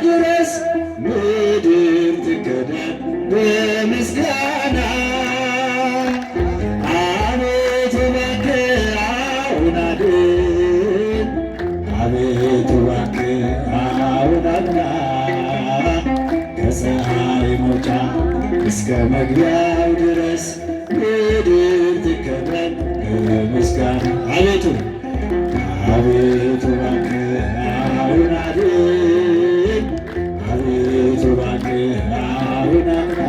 ድረስ ምድር ትከደን በምስጋና። አቤቱ እባክህ አሁን አድን፣ አቤቱ እባክህ አሁን አድና። ከፀሐይ መውጫ እስከ መግቢያው ድረስ ምድር ትከደን በምስጋና። አቤቱ አቤቱ እባክህ አሁን አድን፣ አቤቱ እባክህ አሁን አድና።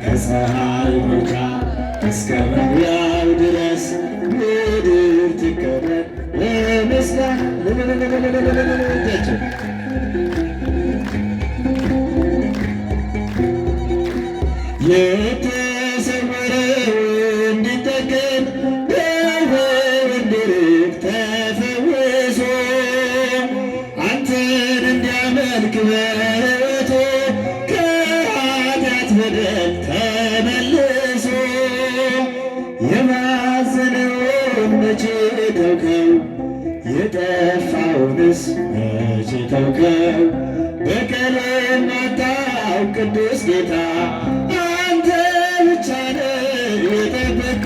ከፀሐይ መውጫ እስከ መግቢያው ድረስ ምድር ትከደን በምስጋና። የተሰወረው እንዲጠገን ደዌው እንዲርቅ ተፈውሶ አንተን እንዲያመልክ በሕይወቱ ከኃጢአት በደል ተመልሶ የባዘነውን መቼ ተውከው? የጠፋውንስ መቼ ተውከው? በቀልን ማታውቅ ቅዱስ ጌታ አንተ ብቻ ነህ የጠበቅ።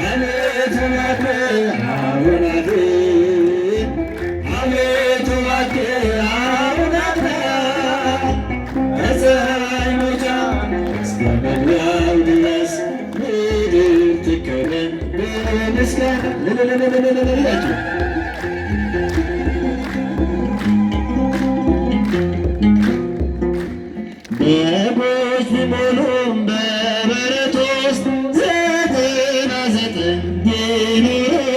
አቤቱ እባክህ አሁን አድን፣ አቤቱ እባክህ አሁን አድና። ከፀሐይ መውጫ እስከ መግቢያው ድረስ ምድር ትከደን በምስጋና። በጎች ቢሞሉም በበረት ውስጥ 99 ቢኖሩም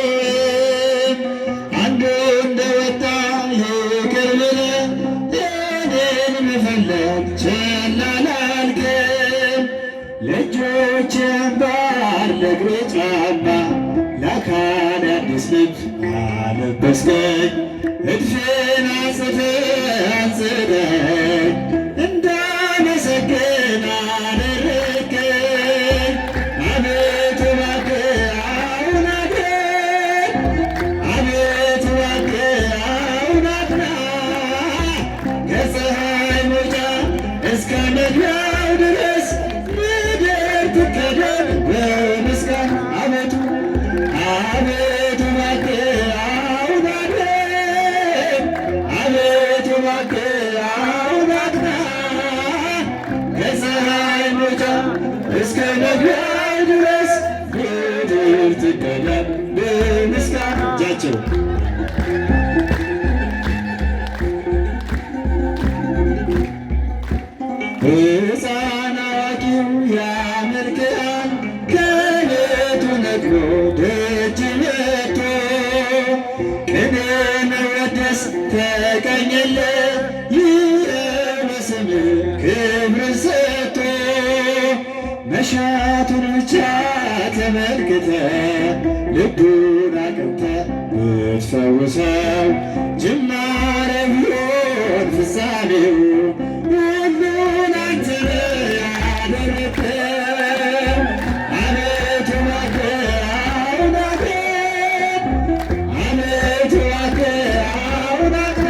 አንዱ እንደወጣ ይቅር ብለህ እኔን መፈለግ ቸል አላልክም። ለእጆቼ አምባር ለእግሬ ጫማ ለአካሌ አዲስ ልብስ አለበስከኝ። እድፌን አንጽተህ እንዳመሰግን አደረግከኝ። አቤቱ እባክህ አሁን አድን፣ አቤቱ እባክህ አሁን አድና። ከፀሐይ መውጫ እስከ መግቢያው ድረስ ምድር ትከደን በምስጋና። አቤቱ አቤቱ እባክህ አሁን አድን፣ አቤቱ እባክህ አሁን አድና። ከፀሐይ መውጫ እስከ መግቢያው ድረስ ምድር ትከደን በምስጋና። እጃቸው ሕፃን አዋቂው ያመልክሃል ከቤቱ ነቅሎ ደጅ መጥቶ ቅኔ መወደስ ተቀኘለት ይኸው በስምህ ክብርን ሰጥቶ። መሻቱን ብቻ ተመልክተ ልቡን አቅንተ ብትፈውሰው ጅማሬ ቢሆን ፍጻሜው ሁሉን አንተ ያደረግከው። አቤቱ እባክህ አሁን አድን፣ አቤቱ እባክህ አሁን አድና።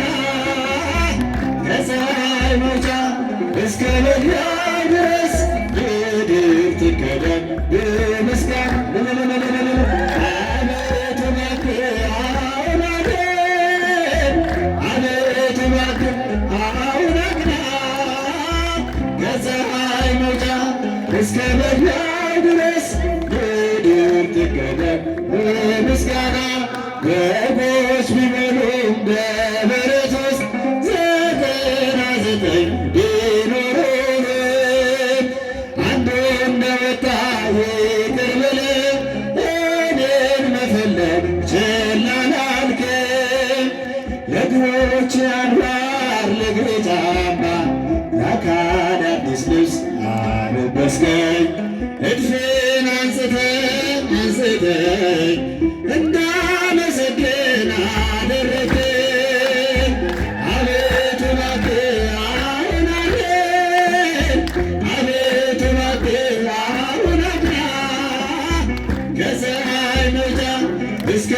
ከፀሐይ መውጫ እስከ መግቢያው ድረስ ምድር ትከደን በምስጋና። አቤቱ እባክህ አሁን አድን፣ አቤቱ እባክህ አሁን አድና። ከፀሐይ መውጫ እስከ መግቢያው ድረስ ምድር ትከደን በምስጋና። በጎች ቢሞሉም በበረት ውስጥ 99 ቢኖሩም አንዱ እንደወጣ ይቅር ብለህ እኔን መፈለግ ቸል አላልክም። ለእግሮቼ አንባር ለእግሬ ጫማ ለአካሌ አዲስ ልብስ አለበስከኝ። እድፌን አንጽተኝ እንዳመሰግን አደረግከኝ። አቤቱ እባክህ አሁን አድን፣ አቤቱ እባክህ አሁን አድና። ከፀሐይ መውጫ እስከ